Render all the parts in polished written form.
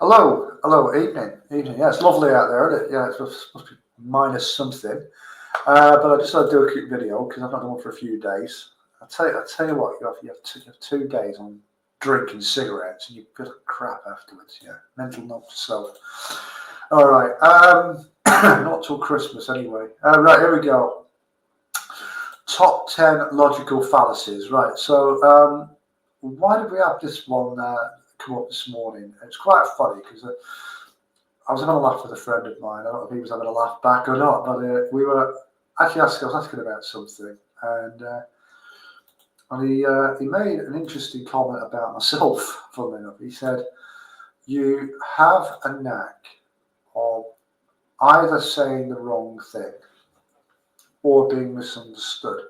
Hello, evening. Yeah, it's lovely out there, isn't it? Yeah, it's supposed to be minus something. But I just thought I'd do a quick video because I've not done one for a few days. I tell you what, you have 2 days on drinking cigarettes and you feel like crap afterwards. Yeah, mental note to self. All right, not till Christmas anyway. Right, here we go. Top 10 logical fallacies. Right, so why did we have this one come up this morning? It's quite funny because I was having a laugh with a friend of mine. I don't know if he was having a laugh back or not, but we were actually I was asking about something, and he made an interesting comment about myself. Funnily enough, he said, "You have a knack of either saying the wrong thing or being misunderstood."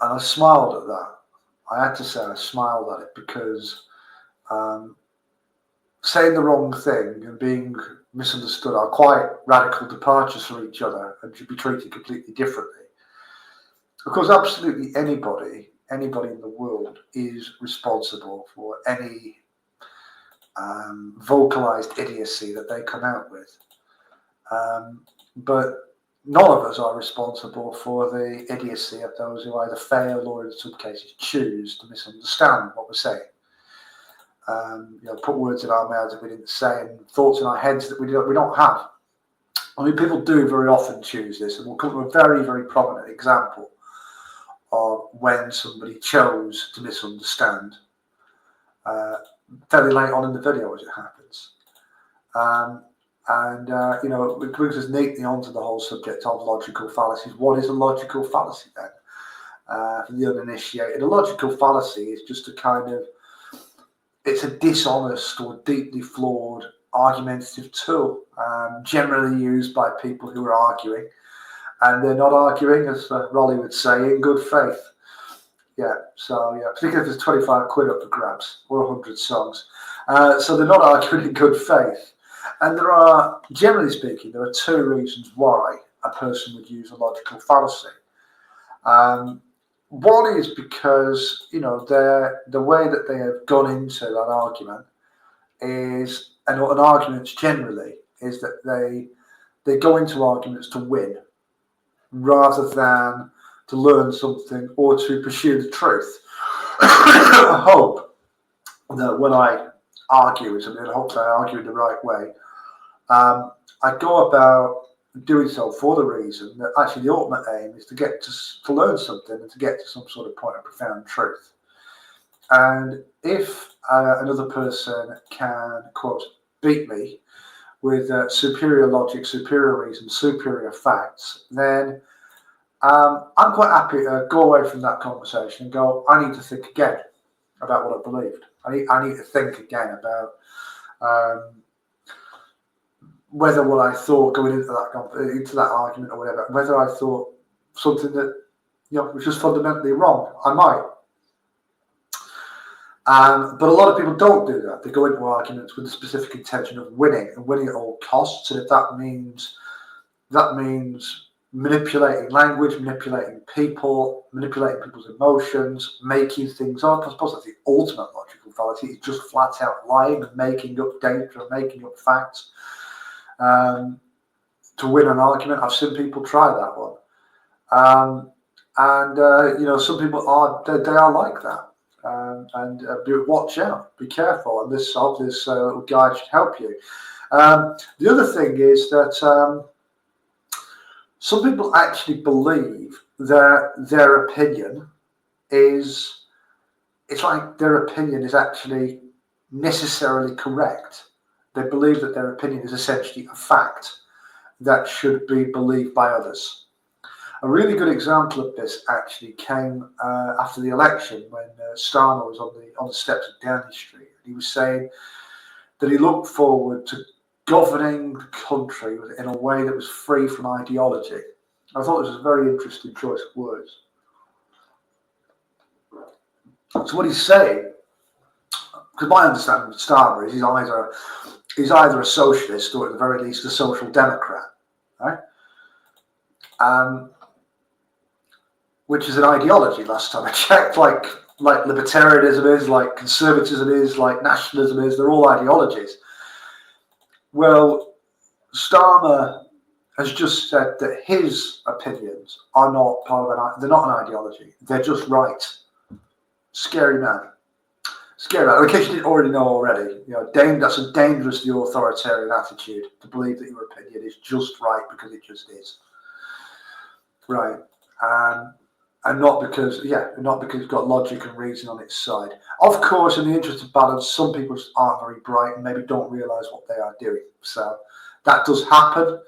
And I smiled at that. I had to say I smiled at it because saying the wrong thing and being misunderstood are quite radical departures from each other and should be treated completely differently. Because absolutely anybody in the world is responsible for any vocalized idiocy that they come out with. But none of us are responsible for the idiocy of those who either fail or in some cases choose to misunderstand what we're saying. Put words in our mouths that we didn't say and thoughts in our heads that we don't have. I mean, people do very often choose this, and we'll come to a very, very prominent example of when somebody chose to misunderstand fairly late on in the video as it happens. It brings us neatly onto the whole subject of logical fallacies. What is a logical fallacy then? For the uninitiated, a logical fallacy is just it's a dishonest or deeply flawed argumentative tool, generally used by people who are arguing, and they're not arguing, as Rolly would say, in good faith. Particularly if there's 25 quid up for grabs or 100 songs. So they're not arguing in good faith. And generally speaking, there are 2 reasons why a person would use a logical fallacy. One is because, the way that they have gone into that argument is, and arguments generally, is that they go into arguments to win rather than to learn something or to pursue the truth. I hope that when I argue with something, I hope that I argue in the right way. I go about doing so for the reason that actually the ultimate aim is to get to learn something and to get to some sort of point of profound truth. And if another person can, quote, beat me with superior logic, superior reason, superior facts, then I'm quite happy to go away from that conversation and go, I need to think again about what I believed. I need to think again about whether what I thought going into that argument or whatever, whether I thought something that was just fundamentally wrong. I might. But a lot of people don't do that. They go into arguments with the specific intention of winning and winning at all costs. And if that means manipulating language, manipulating people, manipulating people's emotions, making things up. I suppose that's the ultimate logical fallacy. It's just flat out lying and making up data and making up facts to win an argument. I've seen people try that one. Some people are like that. Watch out, be careful, and this little guide should help you. The other thing is that some people actually believe that their opinion is actually necessarily correct. They believe that their opinion is essentially a fact that should be believed by others. A really good example of this actually came after the election when Starmer was on the steps of Downing Street. He was saying that he looked forward to governing the country in a way that was free from ideology. I thought this was a very interesting choice of words. So what he's saying, because my understanding of Starmer is he's either a socialist or at the very least a social democrat, right? Which is an ideology last time I checked, like like libertarianism is, like conservatism is, like nationalism is. They're all ideologies. Well, Starmer has just said that his opinions are not part of they're not an ideology. They're just right. Scary man. Scary man. In case you didn't already know already, that's a dangerously authoritarian attitude, to believe that your opinion is just right because it just is. Right. And not because it's got logic and reason on its side. Of course, in the interest of balance, some people aren't very bright and maybe don't realise what they are doing. So that does happen.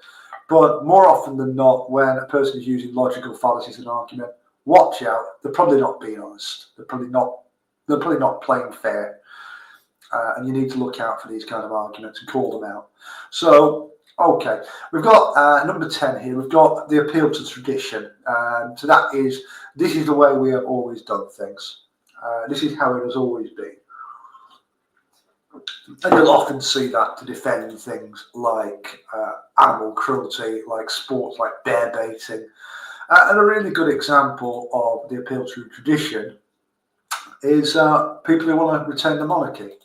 But more often than not, when a person is using logical fallacies in an argument, watch out. They're probably not being honest. They're probably not playing fair. And you need to look out for these kind of arguments and call them out. So, okay, we've got number 10 here. We've got the appeal to tradition. So this is the way we have always done things. This is how it has always been. And you'll often see that to defend things like animal cruelty, like sports like bear baiting. And a really good example of the appeal to tradition is people who want to retain the monarchy.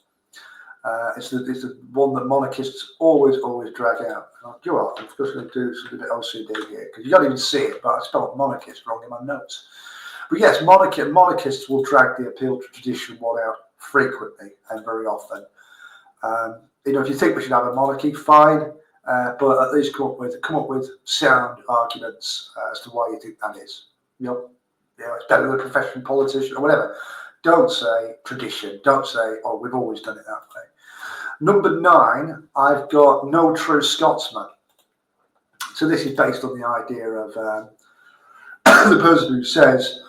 It's the one that monarchists always drag out. I'm just going to do something a bit OCD here, because you can't even see it, but I spelled monarchist wrong in my notes. But yes, monarchists will drag the appeal to tradition one out frequently and very often. If you think we should have a monarchy, fine, but at least come up with sound arguments as to why you think that is. It's better than a professional politician or whatever. Don't say tradition. Don't say, oh, we've always done it that way. Number 9, I've got no true Scotsman. So this is based on the idea of the person who says,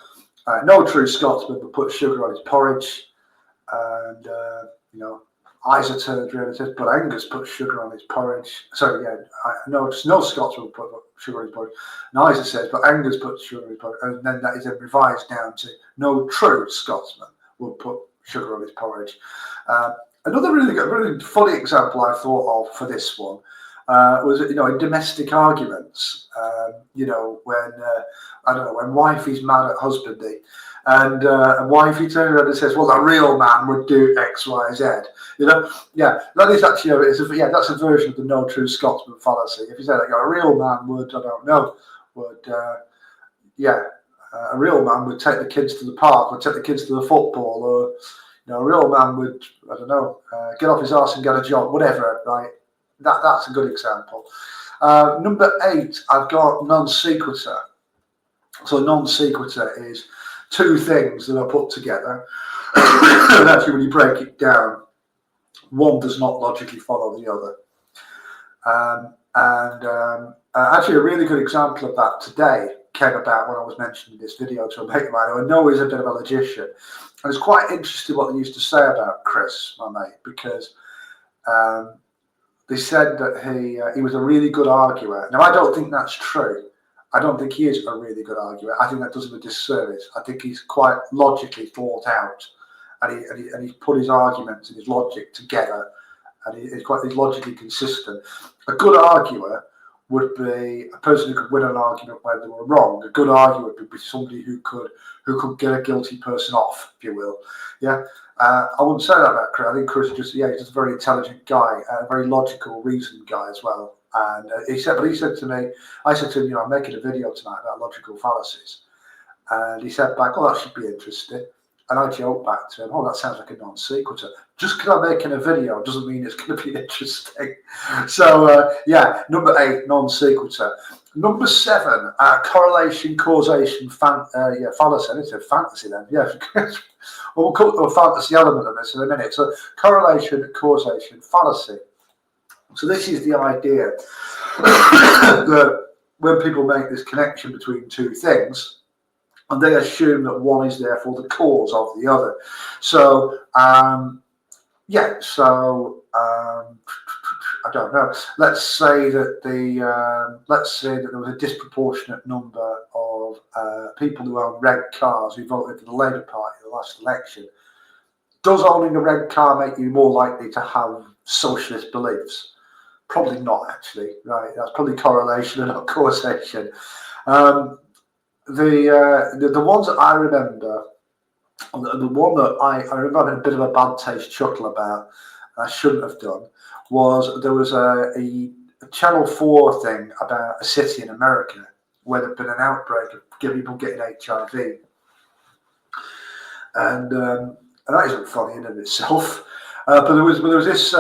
no true Scotsman would put sugar on his porridge. And, Isa turns around and says, but Angus put sugar on his porridge. Sorry, no Scotsman would put sugar on his porridge. And Isa says, but Angus put sugar on his porridge. And then that is then revised down to no true Scotsman would put sugar on his porridge. Another really funny example I thought of for this one was, in domestic arguments, when wifey's mad at husbandy, and wifey turns around and says, well, a real man would do X, Y, Z. That is actually, that's a version of the no true Scotsman fallacy. If you say that, a real man would, a real man would take the kids to the park, would take the kids to the football, or, a real man would, get off his arse and get a job, whatever, right? That's a good example. Number 8, I've got non sequitur. So non sequitur is two things that are put together. And actually, when you break it down, one does not logically follow the other. Actually, a really good example of that today came about when I was mentioning this video to a mate of mine who I know is a bit of a logician. And it's quite interesting what they used to say about Chris, my mate, because they said that he was a really good arguer. Now, I don't think that's true. I don't think he is a really good arguer. I think that does him a disservice. I think he's quite logically thought out, and he's put his arguments and his logic together, and he's logically consistent. A good arguer would be a person who could win an argument when they were wrong. A good arguer would be somebody who could get a guilty person off, if you will. Yeah, I wouldn't say that about Chris. I think Chris is just a very intelligent guy, a very logical, reasoned guy as well. And he said to me, I said to him, I'm making a video tonight about logical fallacies. And he said back, oh, that should be interesting. And I joked back to him, oh, that sounds like a non sequitur. Just because I'm making a video doesn't mean it's going to be interesting. So, number 8, non sequitur. Number 7, correlation, causation, fallacy. I need to say fantasy then. Yeah. Well, we'll come to a fantasy element of this in a minute. So, correlation, causation, fallacy. So this is the idea that when people make this connection between two things, and they assume that one is therefore the cause of the other. So, I don't know. Let's say that there was a disproportionate number of people who own red cars who voted for the Labour Party in the last election. Does owning a red car make you more likely to have socialist beliefs? Probably not, actually. Right? That's probably correlation and not causation. The ones that I remember The one that I remember having a bit of a bad taste chuckle about, and I shouldn't have done, was there was a Channel 4 thing about a city in America where there'd been an outbreak of people getting HIV. And that isn't funny in and of itself. But there was this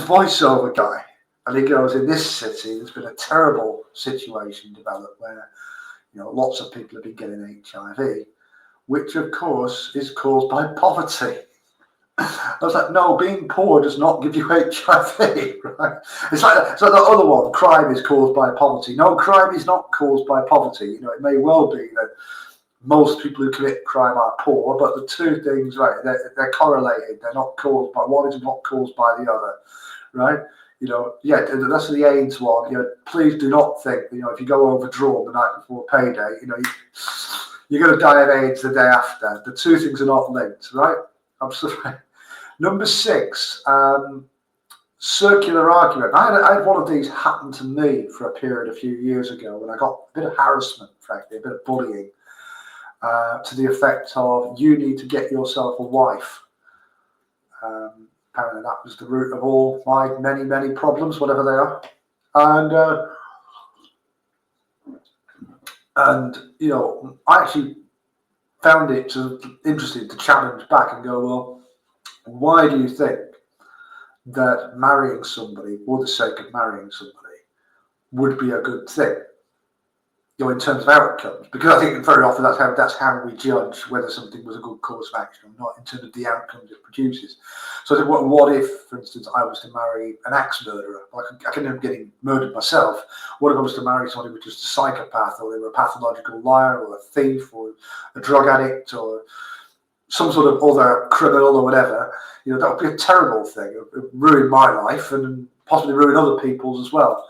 voiceover guy, and he goes, in this city, there's been a terrible situation developed where, lots of people have been getting HIV, which of course is caused by poverty. I was like, no, being poor does not give you HIV, right? It's like the other one, crime is caused by poverty. No, crime is not caused by poverty. It may well be that most people who commit crime are poor, but the two things, right, they're correlated. They're not caused by, one is not caused by the other, right? That's the AIDS one. Please do not think, if you go overdrawn the night before payday, you're going to die of AIDS the day after. The two things are not linked, right? Absolutely. Number 6, circular argument. I had one of these happen to me for a period a few years ago when I got a bit of harassment, frankly, a bit of bullying, to the effect of, you need to get yourself a wife. Apparently that was the root of all my many, many problems, whatever they are. And I actually found it interesting to challenge back and go, well, why do you think that marrying somebody for the sake of marrying somebody would be a good thing? In terms of outcomes, because I think very often that's how we judge whether something was a good course of action or not, in terms of the outcomes it produces. So I think, what if, for instance, I was to marry an axe murderer? I can end up getting murdered myself. What if I was to marry somebody who was just a psychopath, or they were a pathological liar, or a thief, or a drug addict, or some sort of other criminal or whatever? That would be a terrible thing. It would ruin my life and possibly ruin other people's as well.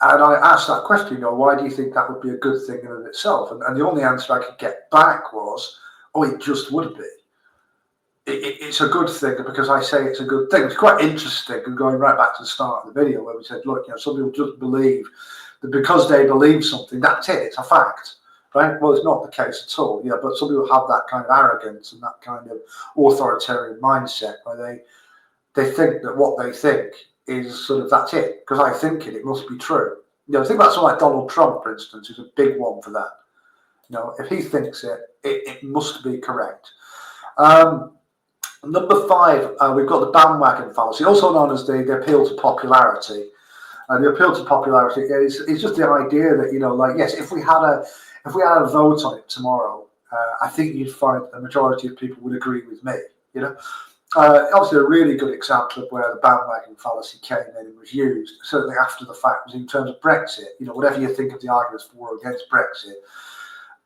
And I asked that question, why do you think that would be a good thing in and of itself? And the only answer I could get back was, it just would be. It's a good thing because I say it's a good thing. It's quite interesting, and going right back to the start of the video where we said, look, some people just believe that because they believe something, that's it, it's a fact, right? Well, it's not the case at all, but some people have that kind of arrogance and that kind of authoritarian mindset where they think that what they think is sort of, that's it, because I think it must be true. I think that's like Donald Trump, for instance, who's a big one for that. If he thinks it must be correct. Number 5, we've got the bandwagon fallacy, also known as the appeal to popularity. The appeal to popularity is just the idea that yes, if we had a vote on it tomorrow, I think you'd find the majority of people would agree with me. Obviously, a really good example of where the bandwagon fallacy came in and was used, certainly after the fact, was in terms of Brexit. Whatever you think of the arguments for or against Brexit,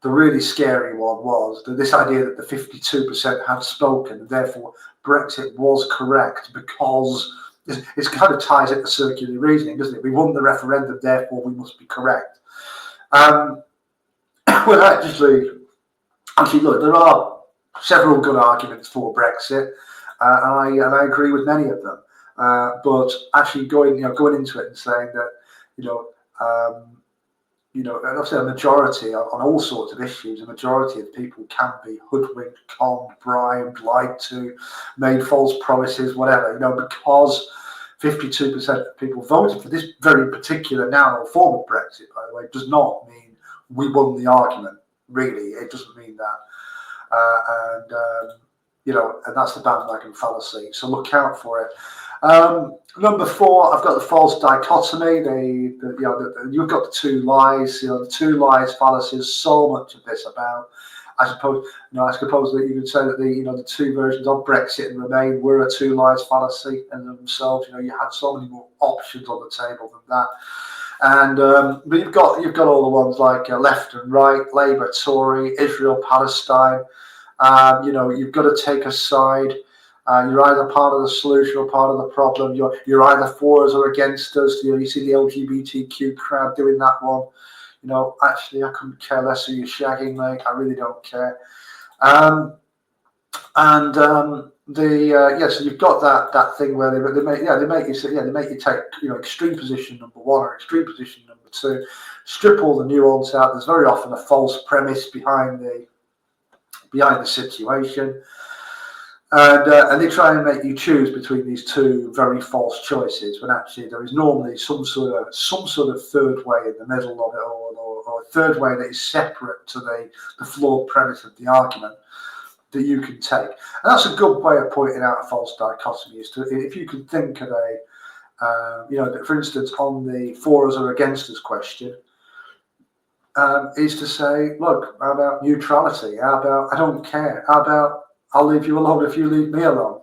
the really scary one was that this idea that the 52% had spoken, and therefore Brexit was correct because it kind of ties it to circular reasoning, doesn't it? We won the referendum, therefore we must be correct. Well, actually, look, there are several good arguments for Brexit. And I agree with many of them, but actually going into it and saying that and obviously a majority on all sorts of issues, a majority of people can be hoodwinked, conned, bribed, lied to, made false promises, whatever. Because 52% of people voted for this very particular narrow form of Brexit, by the way, does not mean we won the argument. Really, it doesn't mean that. And that's the bandwagon fallacy. So look out for it. Number 4, I've got the false dichotomy. You've got the two lies. The two lies fallacy is so much of this about. I suppose that you could say that the two versions of Brexit and Remain were a two lies fallacy in themselves. You had so many more options on the table than that. And but you've got all the ones like left and right, Labour, Tory, Israel, Palestine. You've got to take a side. You're either part of the solution or part of the problem. You're either for us or against us. You see the LGBTQ crowd doing that one. Actually, I couldn't care less who you're shagging, mate. I really don't care. So you've got that thing where they make you take extreme position number one or extreme position number two, strip all the nuance out. There's very often a false premise behind the situation, and they try and make you choose between these two very false choices when actually there is normally some sort of third way in the middle of it, or a third way that is separate to the flawed premise of the argument that you can take. And that's a good way of pointing out a false dichotomy, is to, if you can think of for instance, on the for us or against us question, is to say, look, how about neutrality? How about I don't care? How about I'll leave you alone if you leave me alone?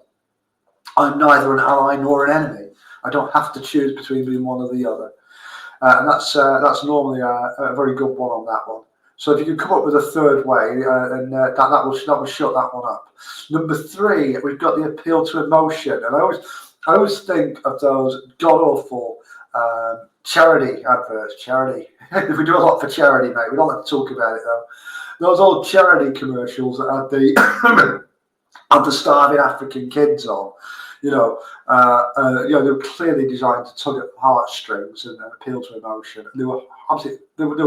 I'm neither an ally nor an enemy. I don't have to choose between being one or the other. And that's normally a very good one on that one. So if you can come up with a third way, and that will shut that one up. Number three, we've got the appeal to emotion, and I always think of those god awful charity adverts. Charity, we do a lot for charity, mate. We don't have to talk about it though. Those old charity commercials that had the starving African kids on. They were clearly designed to tug at heartstrings and appeal to emotion. And they were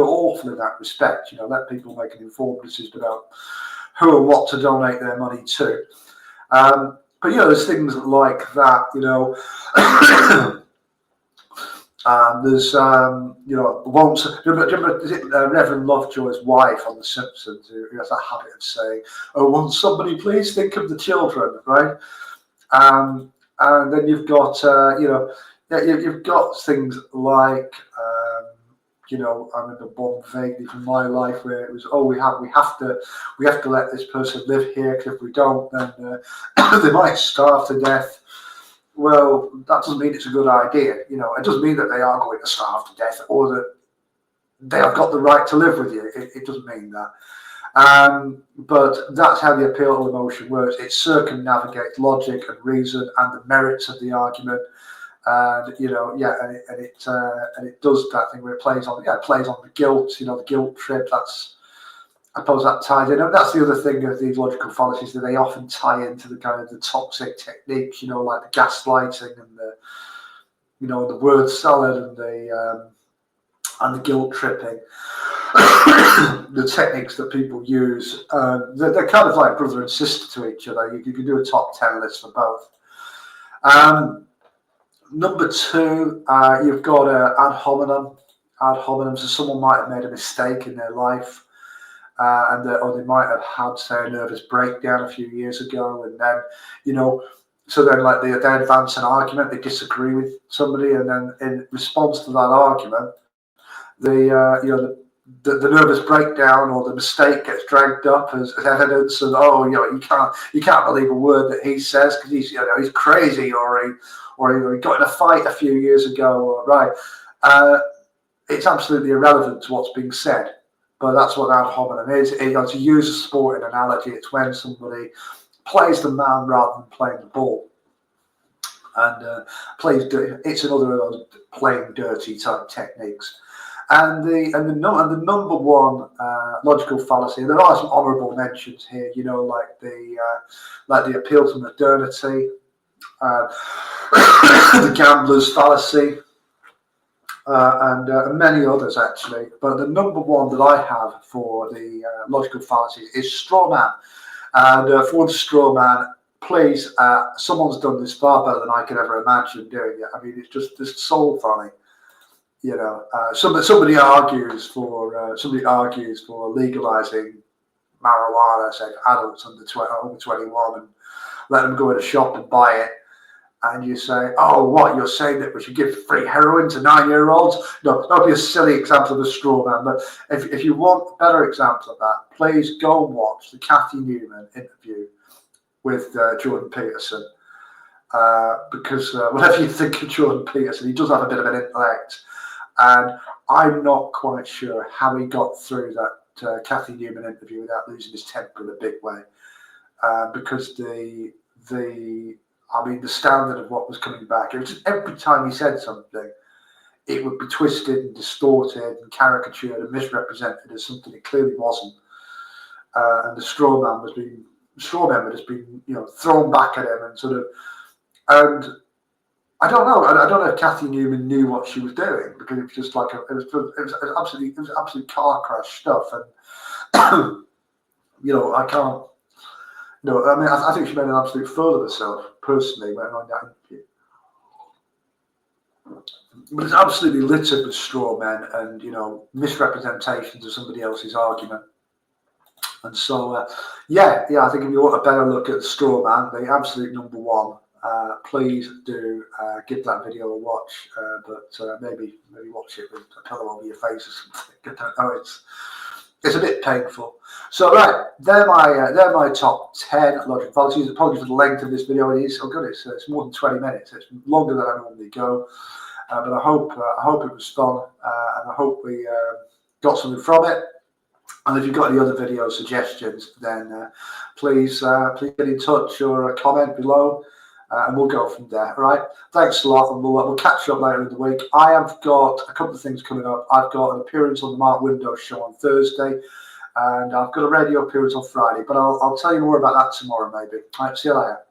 awful in that respect. Let people make an informed decision about who and what to donate their money to. But there's things like that. There's once. Is it Reverend Lovejoy's wife on The Simpsons who has that habit of saying, "Oh, won't somebody please think of the children?" Right? And then you've got you've got things like I remember one vaguely from my life where it was, we have to let this person live here, because if we don't, then they might starve to death. Well, that doesn't mean it's a good idea. It doesn't mean that they are going to starve to death or that they have got the right to live with you. It doesn't mean that. But that's how the appeal to emotion works. It circumnavigates logic and reason and the merits of the argument, and it does that thing where it plays on the guilt, the guilt trip. I suppose that ties in, and that's the other thing of these logical fallacies, that they often tie into the kind of the toxic techniques, like the gaslighting and the word salad and the guilt tripping. The techniques that people use, they're kind of like brother and sister to each other. You can do a top 10 list for both. Number two, you've got ad hominem. Ad hominem, so someone might have made a mistake in their life, or they might have had, say, a nervous breakdown a few years ago, and then so then they advance an argument, they disagree with somebody, and then in response to that argument, the nervous breakdown or the mistake gets dragged up as evidence, and you can't believe a word that he says because he's crazy, or he got in a fight a few years ago, or right. It's absolutely irrelevant to what's being said, but that's what ad hominem is. To use a sporting analogy, it's when somebody plays the man rather than playing the ball, and it's another of those playing dirty type techniques. And the number one logical fallacy. There are some honourable mentions here, like the appeal to modernity, the gambler's fallacy, and many others actually. But the number one that I have for the logical fallacy is straw man. And for the straw man, please, someone's done this far better than I could ever imagine doing it. I mean, it's just so funny. Somebody argues for legalizing marijuana, say for adults under 21, and let them go in a shop and buy it. And you say, "Oh, what? You're saying that we should give free heroin to 9-year-olds?" No, that'd be a silly example of a straw man. But if you want a better example of that, please go and watch the Kathy Newman interview with Jordan Peterson. Because whatever you think of Jordan Peterson, he does have a bit of an intellect. And I'm not quite sure how he got through that Kathy Newman interview without losing his temper in a big way, because the standard of what was coming back, it was just every time he said something, it would be twisted and distorted and caricatured and misrepresented as something it clearly wasn't. And the straw man was being straw men were just being, thrown back at him and sort of, and I don't know. I don't know if Kathy Newman knew what she was doing, because it was just like it was absolute car crash stuff, and I can't. I mean, I think she made an absolute fool of herself personally when on that interview. But it's absolutely littered with straw men and misrepresentations of somebody else's argument. And so, I think if you want a better look at the straw man, the absolute number one, please do give that video a watch. But maybe watch it with a pillow over your face or something. I don't know. It's a bit painful. So right, they're my top 10 logical fallacies. Apologies for the length of this video. It is it's more than 20 minutes. It's longer than I normally go. But I hope it was fun, and I hope we got something from it. And if you've got any other video suggestions, then please get in touch or comment below, and we'll go from there. All right. Thanks a lot, and we'll catch up later in the week. I have got a couple of things coming up. I've got an appearance on the Mark Windows show on Thursday, and I've got a radio appearance on Friday. But I'll tell you more about that tomorrow, maybe. All right. See you later.